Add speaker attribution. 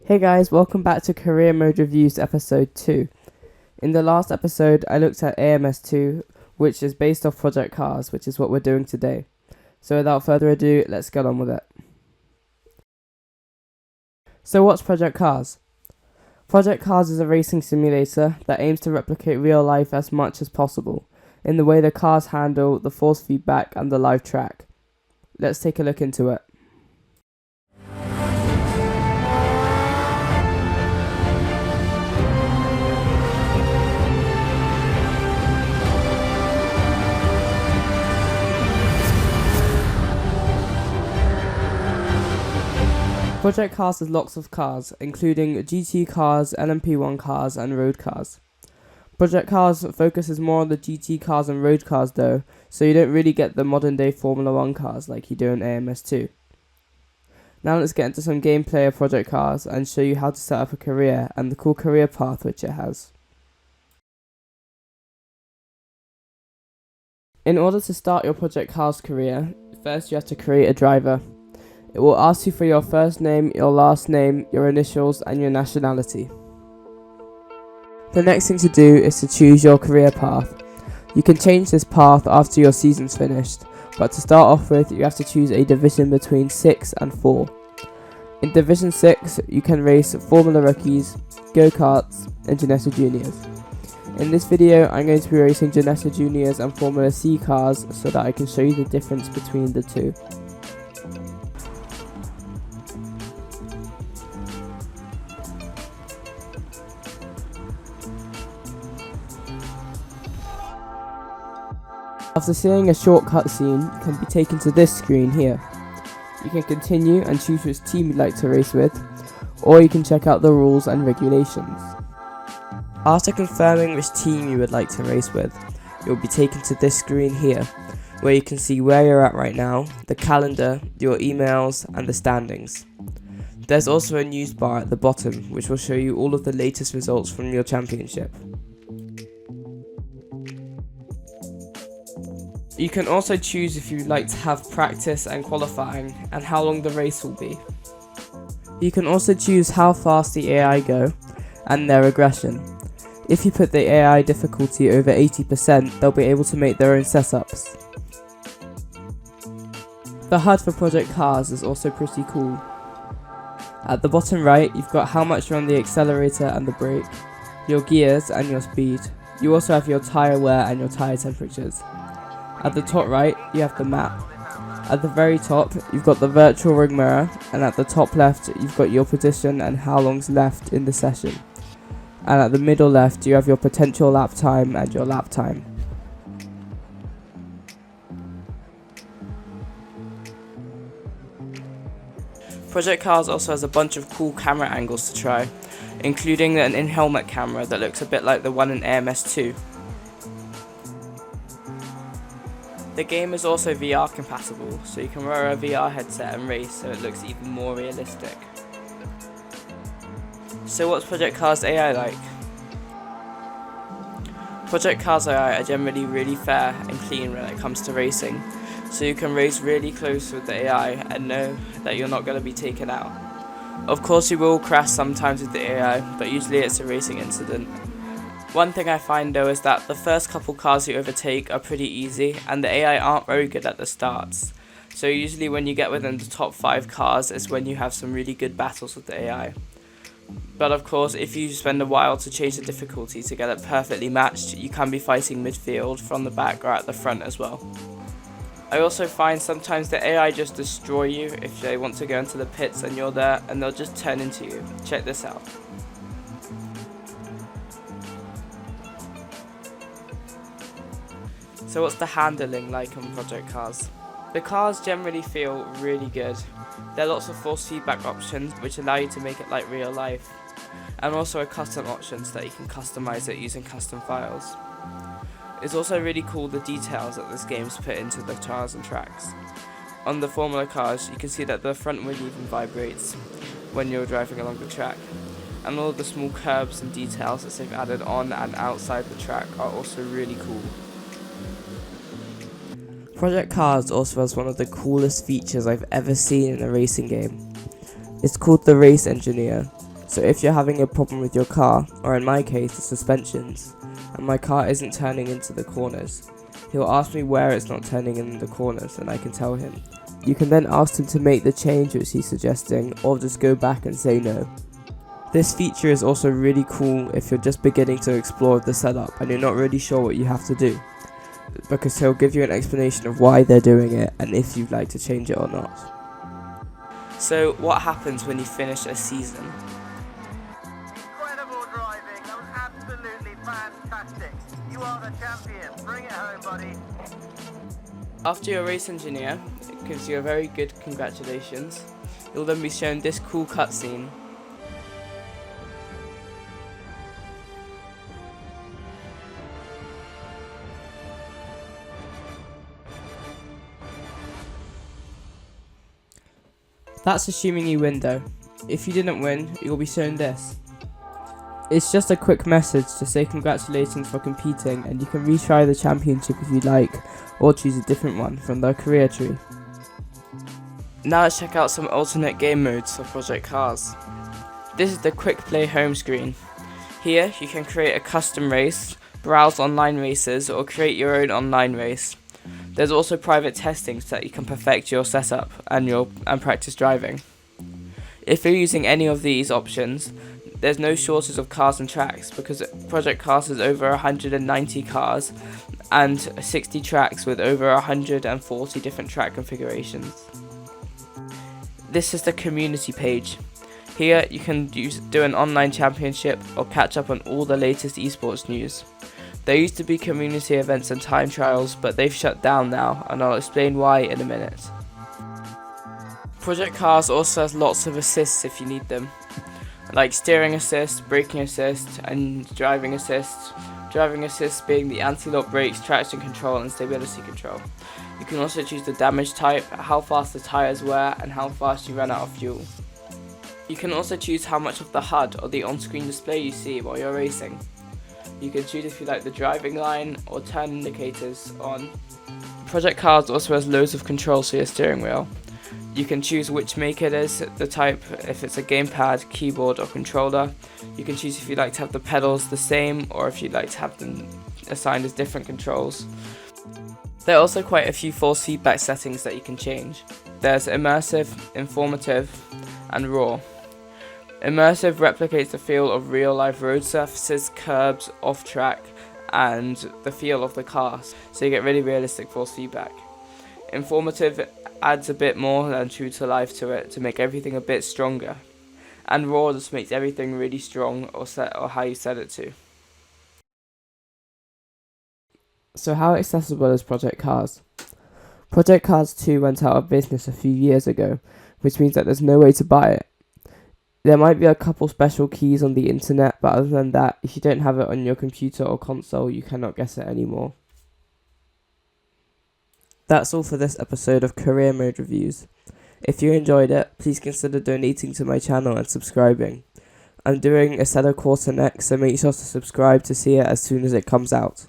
Speaker 1: Hey guys, welcome back to Career Mode Reviews episode 2. In the last episode, I looked at AMS2, which is based off Project Cars, which is what we're doing today. So without further ado, let's get on with it. So what's Project Cars? Project Cars is a racing simulator that aims to replicate real life as much as possible, in the way the cars handle the force feedback and the live track. Let's take a look into it. Project Cars has lots of cars, including GT cars, LMP1 cars, and road cars. Project Cars focuses more on the GT cars and road cars though, so you don't really get the modern day Formula 1 cars like you do in AMS2. Now let's get into some gameplay of Project Cars and show you how to set up a career and the cool career path which it has. In order to start your Project Cars career, first you have to create a driver. It will ask you for your first name, your last name, your initials, and your nationality. The next thing to do is to choose your career path. You can change this path after your season's finished, but to start off with, you have to choose a division between 6 and 4. In Division 6, you can race Formula Rookies, Go-Karts, and Janetta Juniors. In this video, I'm going to be racing Janetta Juniors and Formula C cars so that I can show you the difference between the two. After seeing a short cutscene, you can be taken to this screen here. You can continue and choose which team you'd like to race with, or you can check out the rules and regulations. After confirming which team you would like to race with, you'll be taken to this screen here, where you can see where you're at right now, the calendar, your emails, and the standings. There's also a news bar at the bottom, which will show you all of the latest results from your championship. You can also choose if you'd like to have practice and qualifying, and how long the race will be. You can also choose how fast the AI go, and their aggression. If you put the AI difficulty over 80%, they'll be able to make their own setups. The HUD for Project Cars is also pretty cool. At the bottom right, you've got how much you're on the accelerator and the brake, your gears and your speed. You also have your tyre wear and your tyre temperatures. At the top right, you have the map. At the very top, you've got the virtual ring mirror, and at the top left, you've got your position and how long's left in the session. And at the middle left, you have your potential lap time and your lap time. Project Cars also has a bunch of cool camera angles to try, including an in-helmet camera that looks a bit like the one in AMS2. The game is also VR compatible, so you can wear a VR headset and race so it looks even more realistic. So what's Project Cars AI like? Project Cars AI are generally really fair and clean when it comes to racing, so you can race really close with the AI and know that you're not going to be taken out. Of course you will crash sometimes with the AI, but usually it's a racing incident. One thing I find though is that the first couple cars you overtake are pretty easy, and the AI aren't very good at the starts. So usually when you get within the top 5 cars is when you have some really good battles with the AI. But of course, if you spend a while to change the difficulty to get it perfectly matched, you can be fighting midfield, from the back or at the front as well. I also find sometimes the AI just destroy you if they want to go into the pits and you're there, and they'll just turn into you. Check this out. So what's the handling like on Project Cars? The cars generally feel really good. There are lots of force feedback options which allow you to make it like real life, and also a custom option so that you can customize it using custom files. It's also really cool the details that this game's put into the cars and tracks. On the Formula cars, you can see that the front wheel even vibrates when you're driving along the track, and all of the small curves and details that they've added on and outside the track are also really cool. Project Cars also has one of the coolest features I've ever seen in a racing game. It's called the Race Engineer. So if you're having a problem with your car, or in my case the suspensions, and my car isn't turning into the corners, he'll ask me where it's not turning in the corners and I can tell him. You can then ask him to make the change which he's suggesting, or just go back and say no. This feature is also really cool if you're just beginning to explore the setup and you're not really sure what you have to do, because he'll give you an explanation of why they're doing it and if you'd like to change it or not. So what happens when you finish a season?
Speaker 2: Incredible driving, that was absolutely fantastic. You are the champion, bring it home buddy.
Speaker 1: After your race engineer gives you a very good congratulations, you'll then be shown this cool cutscene. That's assuming you win though. If you didn't win, you'll be shown this. It's just a quick message to say congratulations for competing, and you can retry the championship if you like, or choose a different one from the career tree. Now let's check out some alternate game modes for Project Cars. This is the quick play home screen. Here you can create a custom race, browse online races, or create your own online race. There's also private testing so that you can perfect your setup and practice driving. If you're using any of these options, there's no shortage of cars and tracks, because Project Cars has over 190 cars and 60 tracks with over 140 different track configurations. This is the community page. Here you can do an online championship or catch up on all the latest esports news. There used to be community events and time trials, but they've shut down now, and I'll explain why in a minute. Project Cars also has lots of assists if you need them, like steering assist, braking assist, and driving assist. Driving assist being the anti-lock brakes, traction control, and stability control. You can also choose the damage type, how fast the tyres wear, and how fast you run out of fuel. You can also choose how much of the HUD or the on-screen display you see while you're racing. You can choose if you like the driving line or turn indicators on. Project Cars also has loads of controls for your steering wheel. You can choose which make it is, the type, if it's a gamepad, keyboard or controller. You can choose if you'd like to have the pedals the same or if you'd like to have them assigned as different controls. There are also quite a few force feedback settings that you can change. There's immersive, informative and raw. Immersive replicates the feel of real-life road surfaces, curbs, off-track, and the feel of the car, so you get really realistic force feedback. Informative adds a bit more than true to life to it to make everything a bit stronger. And raw just makes everything really strong or how you set it to. So how accessible is Project Cars? Project Cars 2 went out of business a few years ago, which means that there's no way to buy it. There might be a couple special keys on the internet, but other than that, if you don't have it on your computer or console, you cannot get it anymore. That's all for this episode of Career Mode Reviews. If you enjoyed it, please consider donating to my channel and subscribing. I'm doing a seller course next, so make sure to subscribe to see it as soon as it comes out.